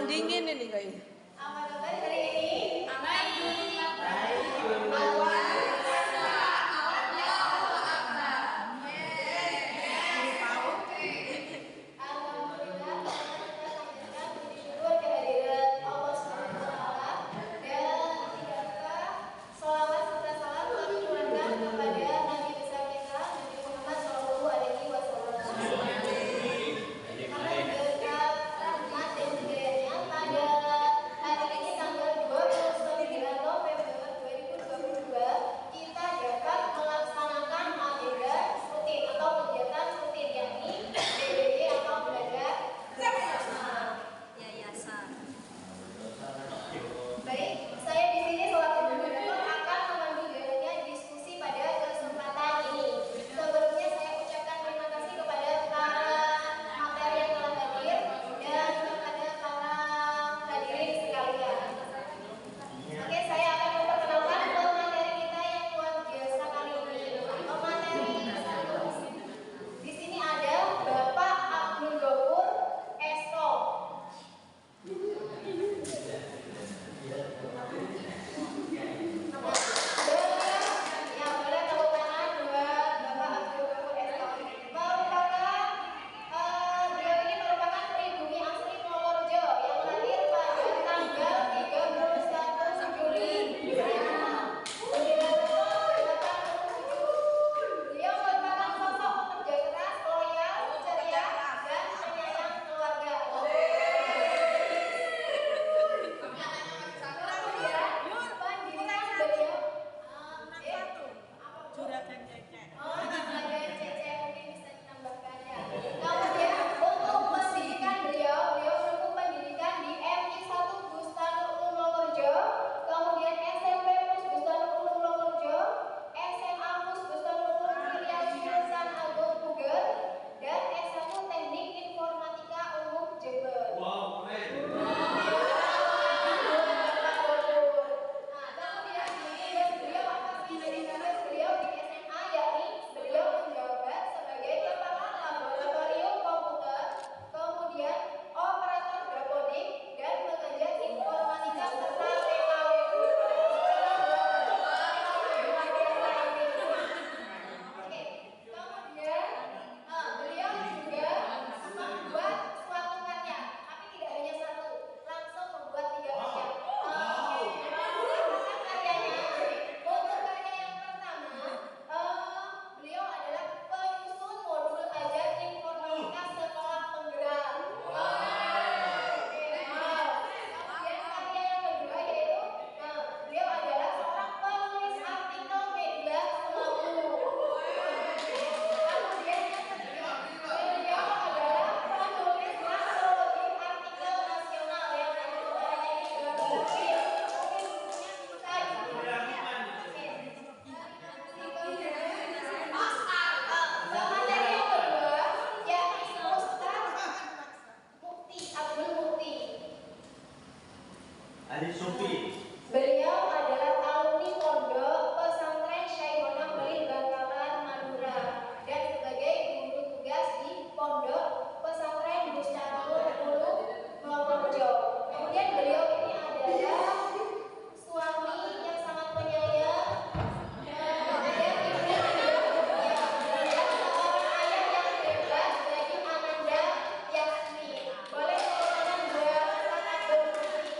dingin ini kayaknya. Apa kabar hari ini? Alhamdulillah baik. Beliau adalah alumni Pondok Pesantren Syaihona Khalil Bangkalan Madura dan sebagai guru tugas di Pondok Pesantren Bustanul Ulum Purworejo. Kemudian beliau ini adalah suami yang sangat penyayang dan ini adalah seorang ayah yang hebat bagi Ananda Yasmin. Boleh teman-teman sangat berpuji.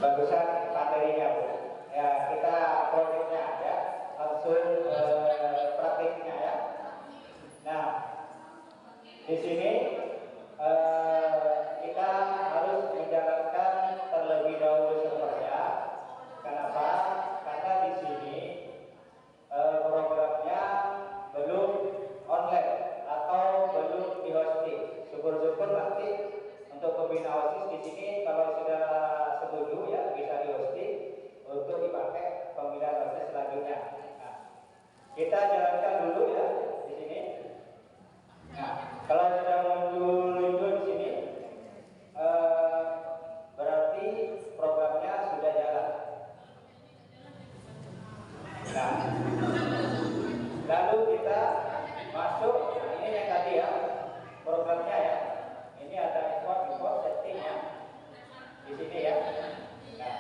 barusan materinya Bu. Ya kita proyeknya ya, langsung praktiknya ya. Nah di sini kita harus menjalankan terlebih dahulu servernya. Kenapa? Karena di sini programnya belum online atau belum di hosting. Syukur-syukur nanti untuk pembina OSIS di sini kalau sudah setuju ya bisa di hosting untuk dipakai pembinaan OSIS selanjutnya. Nah, kita jalankan dulu ya di sini. Nah, kalau sudah muncul di sini berarti programnya sudah jalan. Nah, lalu kita masuk. Nah, ini yang tadi ya programnya ya. Ini ada import setting ya di sini ya. Nah,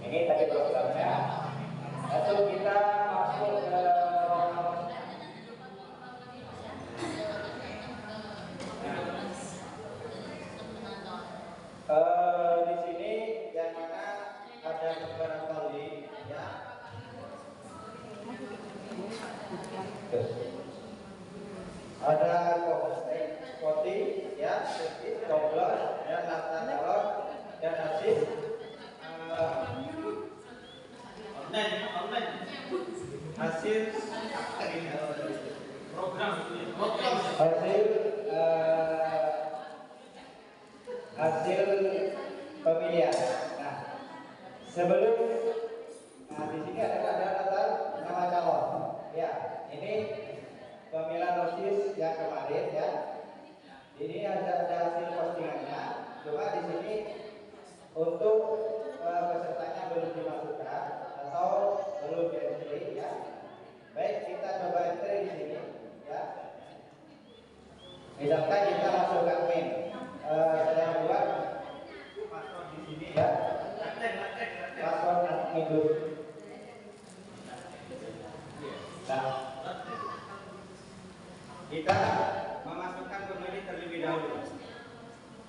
ini tadi programnya. Lalu kita masuk ke di sini yang mana ada beberapa link ya. Ada voting ya, coblos dan daftar calon dan hasil online hasil program hasil pemilihan. Nah, sebelum di sini ada daftar nama calon. Ya, ini pemilihan OSIS yang kemarin ya. Ini ada hasil postingannya. Cuma di sini untuk pesertanya belum dimasukkan atau belum di-entry ya. Baik, kita coba entry di sini ya. Misalkan kita masukkan min. Saya buat password di sini ya. Password admin dulu. Nah, kita memasukkan pemilih terlebih dahulu.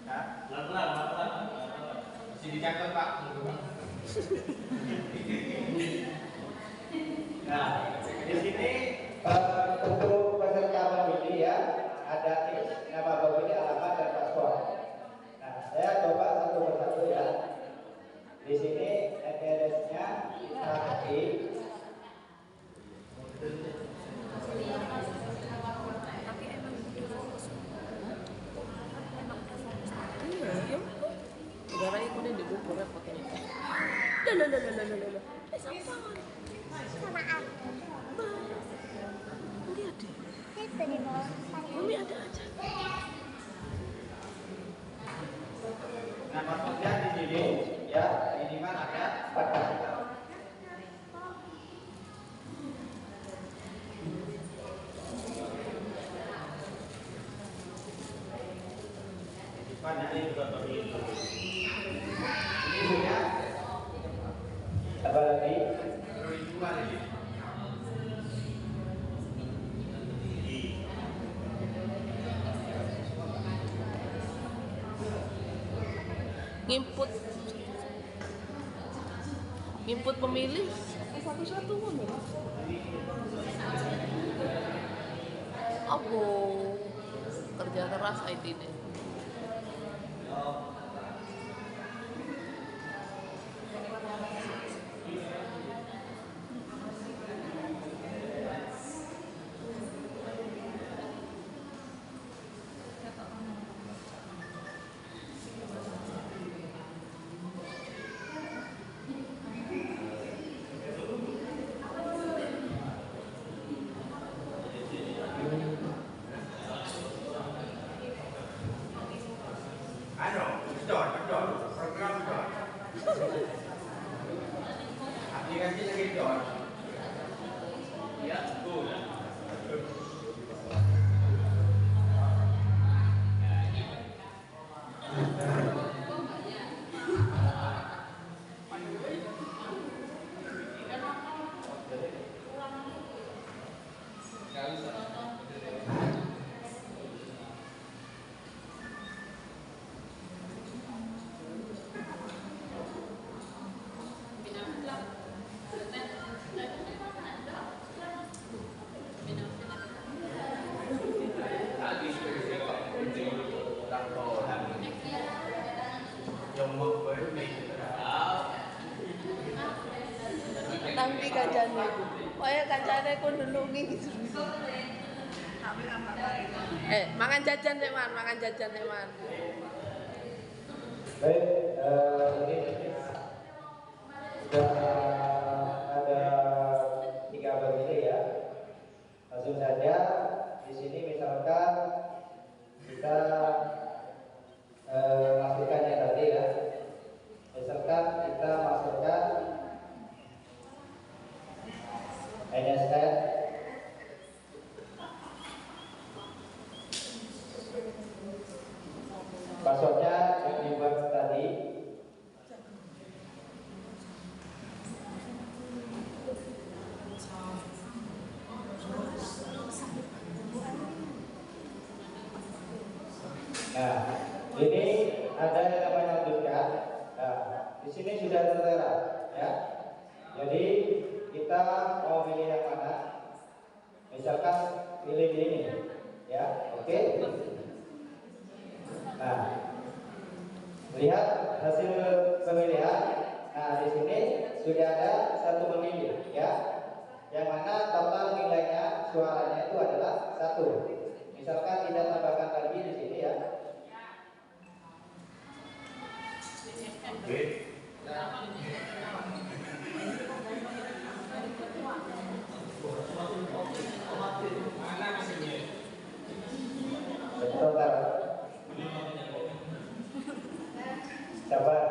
Nah, pelan-pelan. Masih dicatat Pak. Nah, di sini untuk peserta pemilih ya ada tips nama pemilih, alamat dan paspor. Nah, saya coba satu persatu ya. Di sini address-nya kita ketik. Udara itu udah dibubur pakai ini. Loh. Sama aku. Lihat deh. Itu di bawah. Mami ada aja. Nah, maksudnya di sini ya minimal ada 4 kali. Ini juga pemilu. Ini sudah apa lagi? Nginput pemilih satu-satu kan ya? Apa kerja keras IT ini? Aplikasi lagi dot. Ya, betul. Nangti kancane iku. Kaya kancane ku ndelungi gitu. Mangan jajan nek man, mangan jajan nek man. Baik, ini sudah ada 3 pemilih ya. Langsung saja di sini misalkan kita masukkan yang tadi ya. Misalkan kita masukkan NSN passwordnya yang dibuat tadi. Nah, ini ada yang namanya lanjutkan. Nah, di sini sudah tertera ya. Jadi kita mau pilih yang mana? Misalkan pilih ini ya, oke. Nah, lihat hasil pemilihan. Nah, di sini sudah ada 1 pemilih ya, yang mana total nilainya suaranya itu adalah 1. Misalkan tidak tambahkan lagi di sini ya. Oke. Sebentar. Sabar.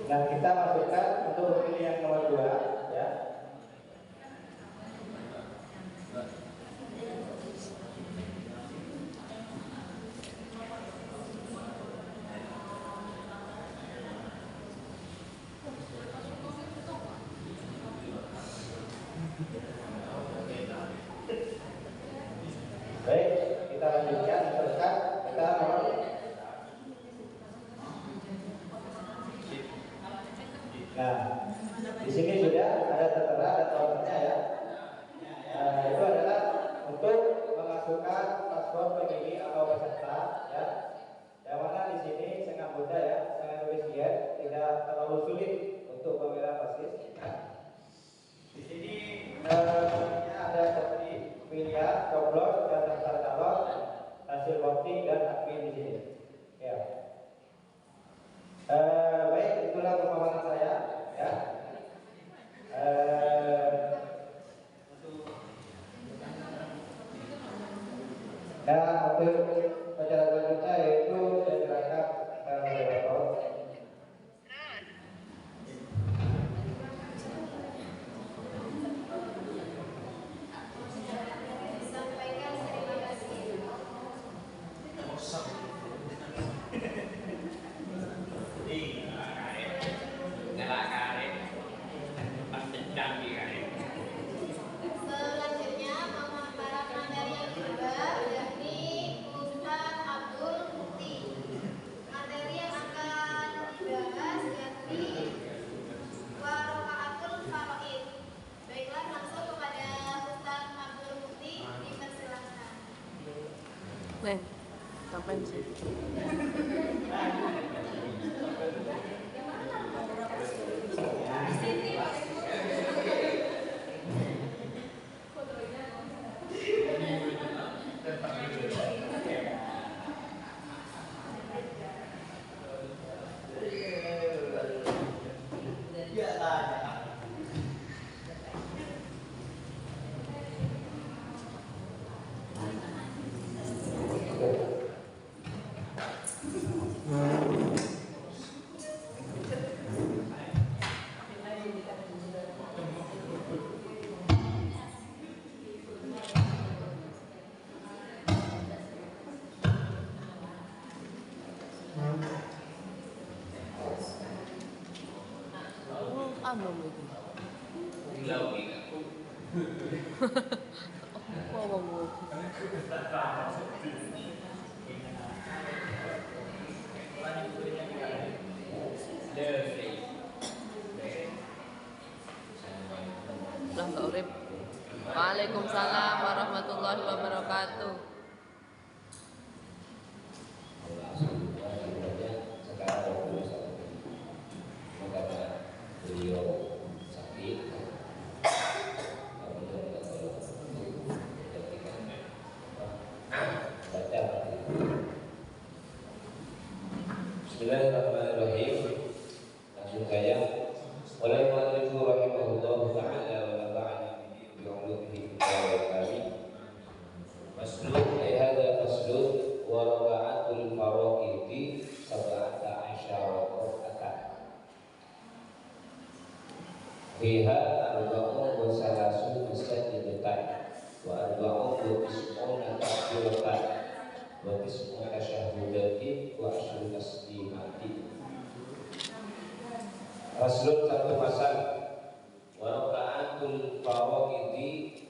Nah, kita masukkan untuk pemilihan nomor 2 ya. Baik, kita lanjutkan teruskan. Kita nomor nah, di sini sudah ada tertera dan totalnya ya. Itu adalah untuk memasukkan password pemilih atau peserta ya. Yang mana di sini sangat mudah ya, sangat efisien, tidak terlalu sulit untuk pemilihan basis. Ya. Di sini ada seperti pilihan, coblos, dan daftar calon, hasil voting dan admin di sini. Ya. Baik, itulah pemaparan saya ya. Nah, untuk acara selanjutnya yaitu saya serahkan ke moderator. Sampaikan terima kasih. Selanjutnya pemaparan materi yang kedua yakni Ustaz Abdul Mukti. Materi yang akan dibahas yakni Warokaatul Faraid. Baiklah, langsung kepada Ustaz Abdul Mukti, dipersilakan. Neng, sampai sih. Anu lagi. Wow. Lah nggak urip. Waalaikumsalam warahmatullahi wabarakatuh. Sekarang karena beliau sakit, baca. Bismillahirrahmanirrahim. Langsung saja. Oleh mu'allif rahimahullah ta'ala wa nafa'ana bihi wa ulumihi wa kami. Maslun ay hadza maslun wa raka'atul faraqiti sab'ata asyara raka'atan. Fiha arba'un wa salasun sajdatan wa arba'un wa tis'una takbiratan wa tis'una tasyahhudatin wa asyru taslimatin. Rasulun satu pasal wa raka'atul faraqiti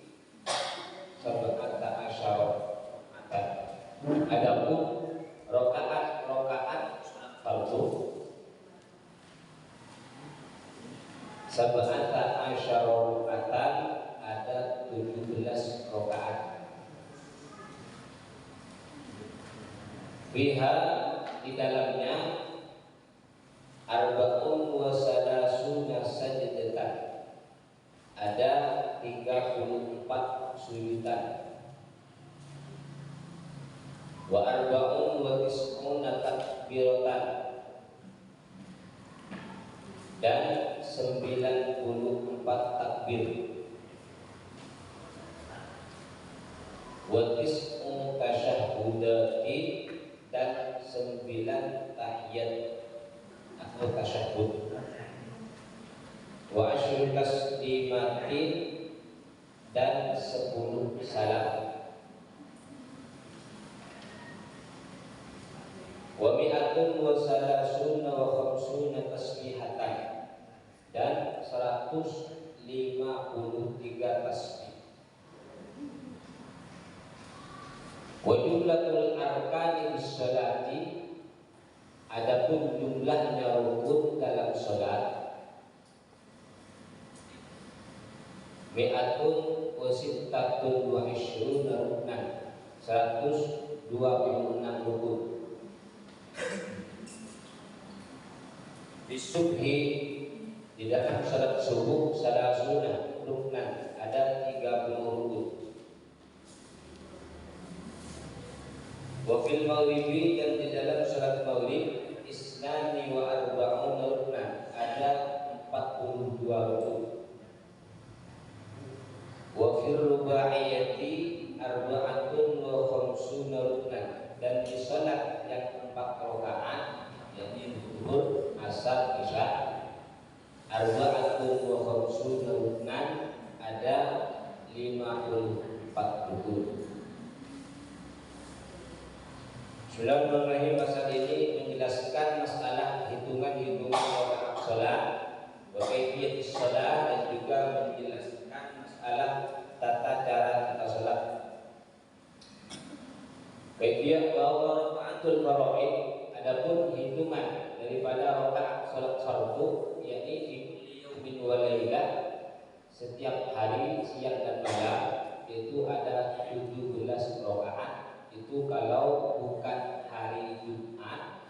sab'ata asyara. Adapun rakaat fardu sab'ata asyara rakaatan ada 17 rakaat. Fiha di dalamnya arba'un wa salasuna sajdatan ada 34 sujudan. Wa arba'un wa tis'una takbiratan dan 94 takbir. Wa tis'u tasyahhudatin dan 9 tahiyat atau tasyahhud. Wa asyru taslimatin dan 10 salam. Wa mi'atun wa salasuna wa khamsuna tasbihatan dan 153 tasbih. Wa jumlatul arkani bis salati adapun jumlahnya rukun dalam salat mi'atun wa sittatun wa ishruna ruknan 126 rukun. Di subhi di dalam salat subuh salasuna ruknan ada 30 rukun. Wa fil maghribi dan di dalam salat maghrib isnani wa arba'una ruknan ada 42 rukun. Wa fil rubaiyati arba'atun wa khamsuna ruknan dan di salat yang 4 rakaat yakni zuhur, asar, isya arba'atun wa khamsuna ruknan ada 54 rukun. Bismillahirrahmanirrahim. Pasal ini menjelaskan masalah hitungan-hitungan rakaat salat, wa kaifiyatus shalah dan juga menjelaskan masalah tata cara kita salat. Kaifiyah bahwa rakaatul faraid adapun hitungan daripada rakaat salat fardu yakni fi kulli yaumin wa lailah setiap hari siang dan malam itu ada 17 rakaat. Itu kalau bukan hari Jumat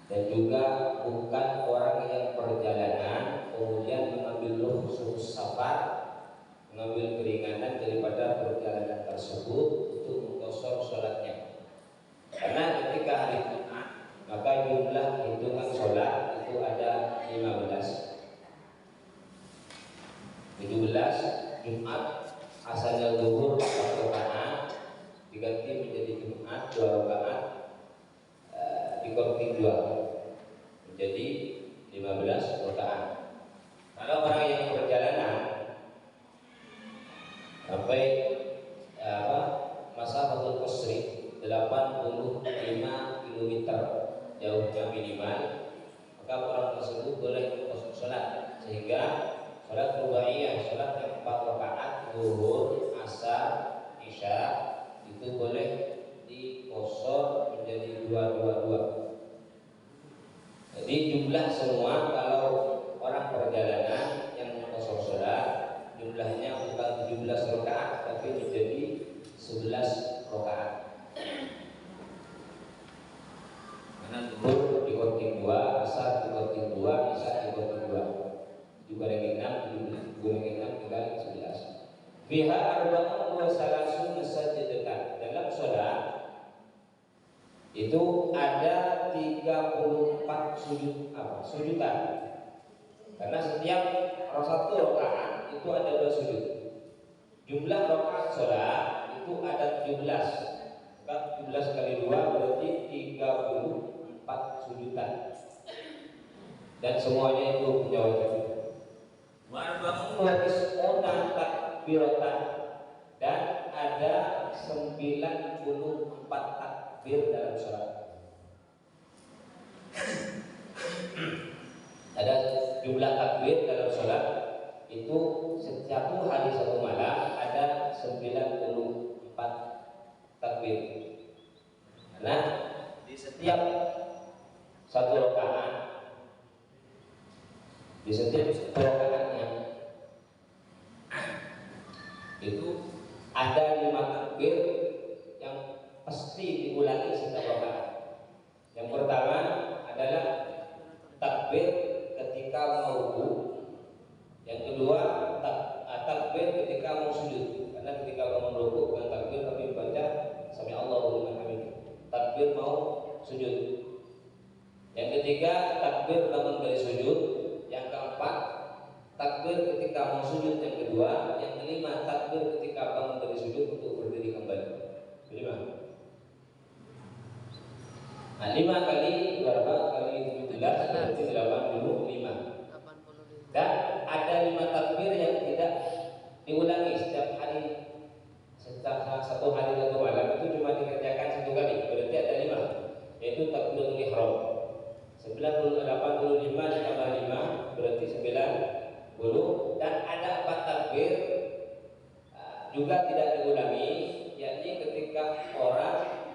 dan juga bukan orang yang perjalanan kemudian mengambil rukhsah safar, mengambil keringanan daripada perjalanan tersebut untuk mengqashar salatnya. Karena ketika hari Jumat maka jumlah hitungan salat itu ada 15. 17 Jumat asalnya zuhur 4 rakaat diganti menjadi Jumat 2 rakaat dikorting 2 menjadi 15 rakaat. Kalau orang yang perjalanan sampai masa waktu qasri 85 km jauhnya minimal, maka orang tersebut boleh mengqashar salat sehingga salat rubaiyah, salat yang 4 rakaat zuhur, asar, isya itu boleh dikosor menjadi 222. Jadi jumlah semua kalau orang perjalanan yang mengqashar salat jumlahnya bukan 17 rakaat 11 rakaat. Karena zuhur di counting 2, asar di counting 2, isya di counting 2. Dikurangi 6, dikurangi 6 tinggal 11. Fiha arba'un wa salasun sajadatan. Dalam sholat itu ada 34 sujudan. Karena setiap satu rakaat itu ada 2 sujud. Jumlah rakaat sholat itu ada 17. 17 kali 2 berarti 34 sujudan. Dan semuanya itu punya wajib. Wa is'una takbiratan, dan ada 94 takbir dalam sholat. Ada jumlah takbir dalam sholat itu setiap hari satu malam ada 94 takbir. Karena di setiap satu rakaat, di setiap rakaatnya itu ada 5 takbir yang pasti diulangi setiap rakaat. Yang pertama adalah takbir ketika mau ruku. Yang kedua takbir ketika mau sujud. Karena ketika mau ruku bukan takbir tapi baca sami Allahu liman hamidah. Takbir mau sujud. Yang ketiga takbir bangun dari sujud. Yang keempat takbir ketika mau sujud. Yang kedua, yang kelima takbir ketika bangun dari sujud untuk berdiri kembali. Kelima. Nah, 5 kali berapa? Kali 17 berarti 85. Dan ada 5 takbir yang tidak diulangi setiap hari. Setiap satu hari satu malam itu cuma dikerjakan 1 kali. Berarti ada 5. Yaitu takbiratul ihram. 85 ditambah 5 berarti 90. Dan ada 4 takbir juga tidak diulangi, yakni ketika orang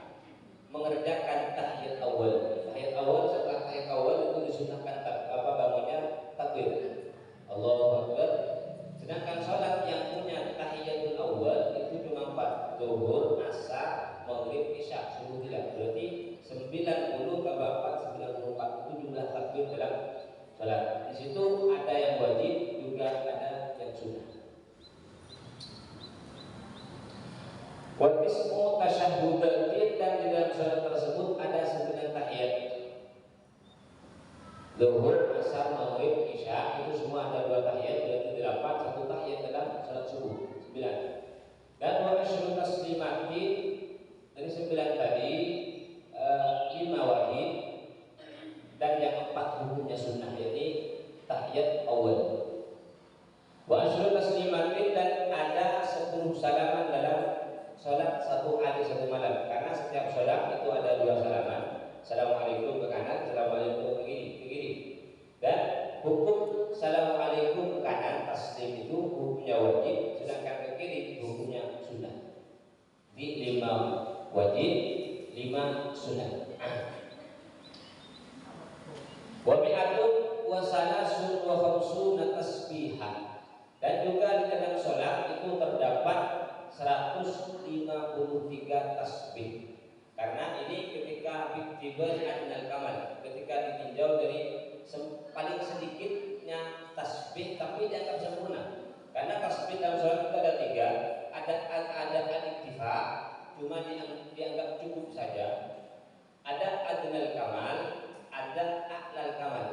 mengerjakan tahiyat awal. Tahiyat awal, setelah tahiyat awal itu disunahkan bangunnya takbir Allahu Akbar. Sedangkan sholat yang punya tahiyatul awal itu cuma 4, zuhur, asar, maghrib, isya. Subuh tidak. Berarti 90 tambah 4 94 itu jumlah takbir dalam sholat. Di situ ada yang wajib juga ada yang sunnah. Wa ismu tasyahhudatin, dan di dalam sholat tersebut ada 9 tahiyat. Zuhur, asar, maghrib, isya itu semua ada 2 tahiyat, berarti 8, 1 tahiyat dalam sholat subuh 9. Dan wa asyru taslimatin, dari 9 tadi 5 wajib dan yang 4 hukumnya sunnah, yakni tahiyat awal. Wa asyru taslimatin, dan ada 10 salaman dalam sholat 1 hari 1 malam. Karena setiap sholat itu ada 2 salaman. Assalamualaikum ke kanan, assalamualaikum ke kiri. Dan hukum assalamualaikum ke kanan taslim itu hukumnya wajib, sedangkan ke kiri hukumnya sunnah. Di 5 wajib, 5 sunnah. Wa mi'atun wa salasun wa khamsuna tasbihah. Dan juga di dalam sholat itu terdapat 153 tasbih. Karena ini ketika biktibal adnal kamal, ketika ditinjau dari paling sedikitnya tasbih tapi dianggap sempurna. Karena tasbih dalam sholat itu ada 3, ada al-iktifa, cuma dianggap cukup saja. Ada adnal kamal, ada a'lal kamal.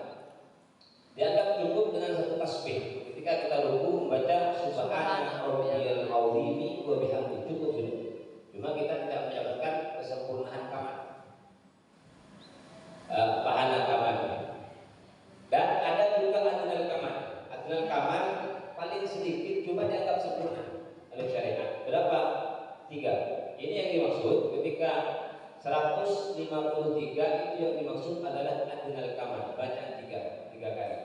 Dianggap cukup dengan 1 tasbih. Ketika kita ruku membaca subhana rabbiyal azim wa bihamdihi, cukup sudah. Cuma kita tidak mendapatkan kesempurnaan kamal, pahala kamal. Dan ada juga adnal kamal. Adnal kamal paling sedikit cuma dianggap sempurna oleh syariat. Berapa? 3. Ini yang dimaksud ketika 153 itu yang dimaksud adalah adnal kamal, bacaan 3 kali.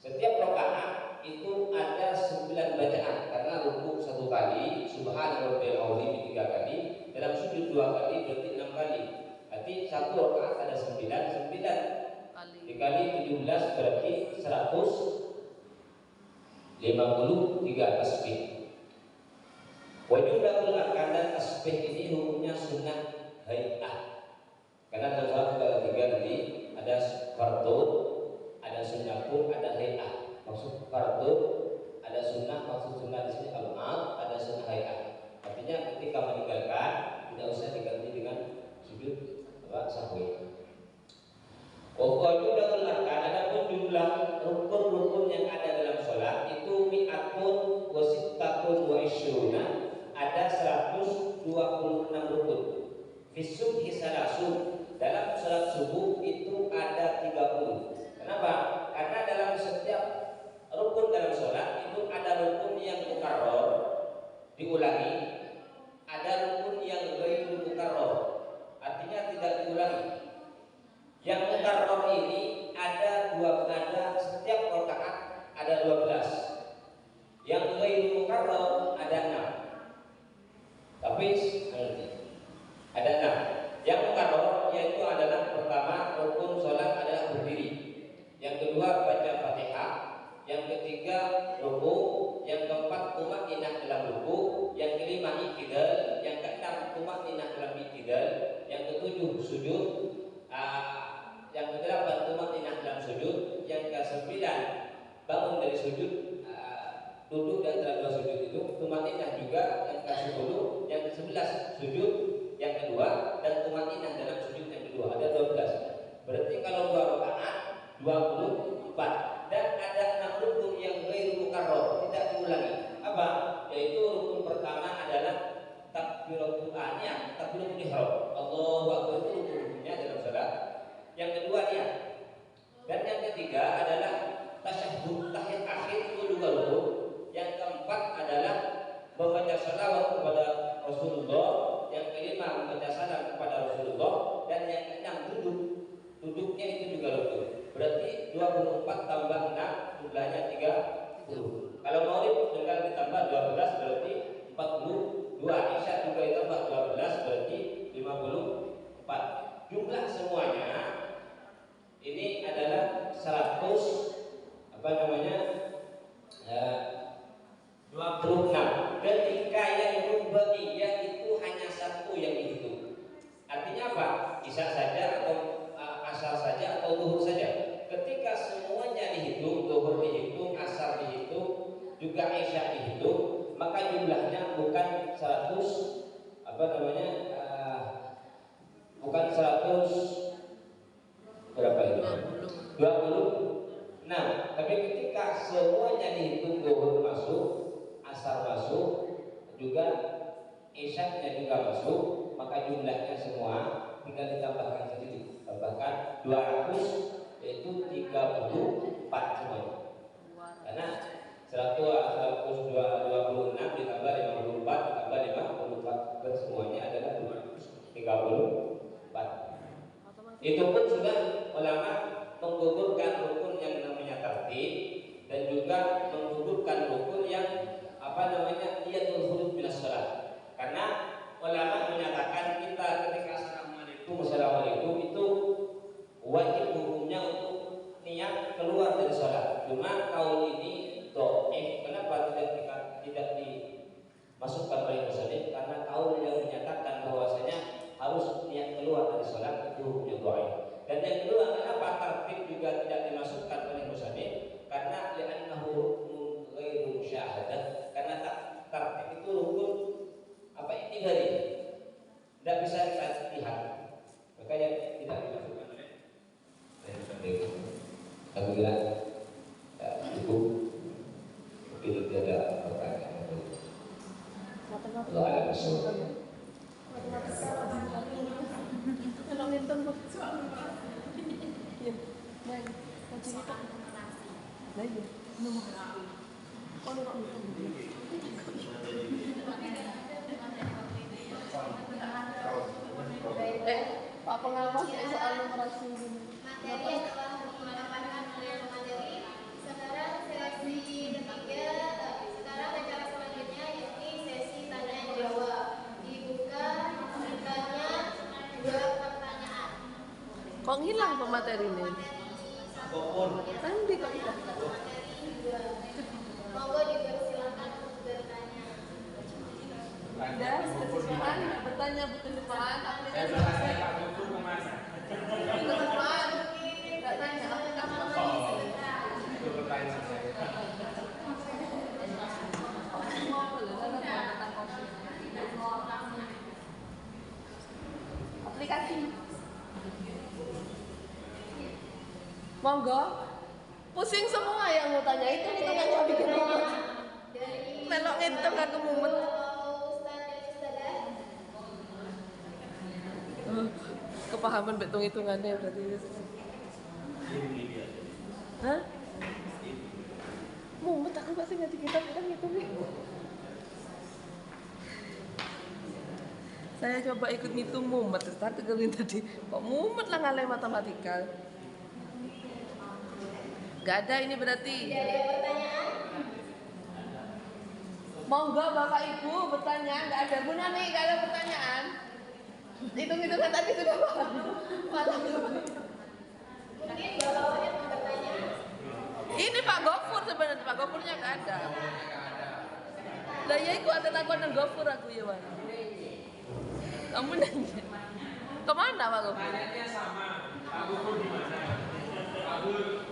Setiap rakaat itu ada 9 bacaan, karena rukuk 1 kali, subhana rabbiyal azim 3 kali, dalam sujud 2 kali berarti 6 kali. Berarti 1 rakaat ada 9 dikali 17 berarti 153 tasbih. Wa jumlahul arkan, dan tasbih tasbih ini hukumnya sunnah hay'ah. Karena dalam salat ada tiga tadi, ada fardu, ada sunnatun, ada hay'ah. Maksud fardu ada sunnah, maksud sunnah di sini al-am, ada sunnah hay'ah. Artinya ketika meninggalkan tidak usah diganti dengan sujud sahwi. Waqalu datul arkan, adapun jumlah rukun-rukun yang ada dalam sholat itu mi'atun wa sittatun wa isyuna, ada 126 rukun. Fisubhi salasun, dalam sholat subuh itu ada 30. Kenapa? Karena dalam setiap rukun dalam sholat itu ada rukun yang mukarrar diulangi, ada rukun yang ghairu mukarrar, artinya tidak diulangi. Yang mukarrar ini ada setiap rakaat ada 12. Yang ghairu mukarrar ada 6. Tapi ada 6. Yang mukarrar yaitu adalah pertama rukun sholat adalah berdiri, yang kedua baca Fatihah, yang ketiga ruku, yang keempat tumakninah dalam ruku, yang kelima i'tidal, yang keenam tumakninah dalam i'tidal, yang ketujuh sujud, yang kedelapan tumakninah dalam sujud, yang kesembilan bangun dari sujud, duduk di antara dua sujud itu tumakninah juga, yang ke-10, yang ke-11 sujud yang kedua, dan tumakninah dalam sujud yang kedua, ada 12. Berarti kalau 2 rakaat 24. Dan ada 6 rukun yang ghairu mukarrar, tidak diulangi. Apa? Yaitu rukun pertama adalah takbiratul aniyah, takbiratul ihram. Allahu akbar, itu rukunnya dalam salat. Yang kedua niat. Dan yang ketiga adalah tasyahhud, tahiyat akhir, itu juga rukun. Yang keempat adalah membaca salawat kepada Rasulullah. Yang kelima membaca salam kepada Rasulullah. Dan yang keenam duduknya itu juga rukun. Berarti 24 tambah 6 jumlahnya 30. Kalau Maghrib dengan ditambah 12 berarti 42. Isya juga ditambah 12 berarti 54. Jumlah semuanya ini adalah 26. Ketika yang rubaiyah itu hanya satu yang dihitung. Artinya apa? Isya saja atau asar saja atau zuhur saja. Ketika semuanya dihitung, zuhur dihitung, asar dihitung, juga isya dihitung, maka jumlahnya bukan 100 bukan 100 berapa itu? 26. Tapi ketika semuanya dihitung, zuhur masuk, asar masuk, juga isya-nya juga masuk, maka jumlahnya semua tinggal ditambahkan sedikit, tambahkan 200, yaitu 34 semuanya. Karena 126 ditambah 54 ditambah 54 semuanya adalah 234. Itu pun sudah ulama menggugurkan rukun yang namanya tartib, dan juga menggugurkan rukun yang niyatul huruf minas shalah. Karena ulama menyatakan kita ketika assalamualaikum itu wajib hukumnya untuk niat keluar dari sholat. Cuma kaul ini dhaif. Kenapa tidak dimasukkan oleh musannif? Karena kaul yang menyatakan bahwasanya harus niat keluar dari sholat itu hukumnya dhaif. Dan yang kedua, kenapa tartib juga tidak dimasukkan oleh musannif? Karena li'annahu rukun ghairu musyahadah. Karena tartib itu rukun ikhtiari, tidak bisa kita lihat, makanya tidak dimasukkan oleh musannif. Apabila cukup, mungkin tidak ada pertanyaan. Allah ada masalah. Kalau ngitung ya, baik. Soal nasi. Baik ya, nomor. Oh, nomor Pak pengawas soal numerasi ini. Materi yang telah didapatkan oleh materi. Sekarang sesi ketiga, sekarang acara selanjutnya yakni sesi tanya jawab. Dibuka singkatnya 2 pertanyaan. Kok ngilang pemateri ini? Tadi kok hilang. Monggo dipersilakan untuk bertanya. Ada depan, bertanya butuh depan, Saya aplikasi bertanya Pak Gufur kemana? butuh depan, nggak tanya aplikasi apa ini. Itu pertanyaan saya. Aplikasi. Monggo. Pusing semua yang mau tanya itu hitungannya bikin mumet. Melok ngitung aku mumet. Kepahaman betul hitungannya berarti. Hah? Mumet aku pasti ngaji kitab kan ngitungnya. Saya coba ikut ngitung mumet, tadi tadi kok mumet lah ngalih matematika. Gak ada ini berarti. Tidak ada pertanyaan? Monggo Bapak Ibu bertanya, nggak ada guna nih, nggak ada pertanyaan. Hitung-hitungan tadi sudah paham. Mungkin Bapak-Bapak mau bertanya? Ini Pak Gofur sebenarnya, Pak Gofurnya nggak ada. Lah ya aku ada takut nang Gofur aku ya Pak. Kamu nanya. Kemana Pak Gofur? Pertanyaannya sama. Pak Gufur di mana? Pak Gufur.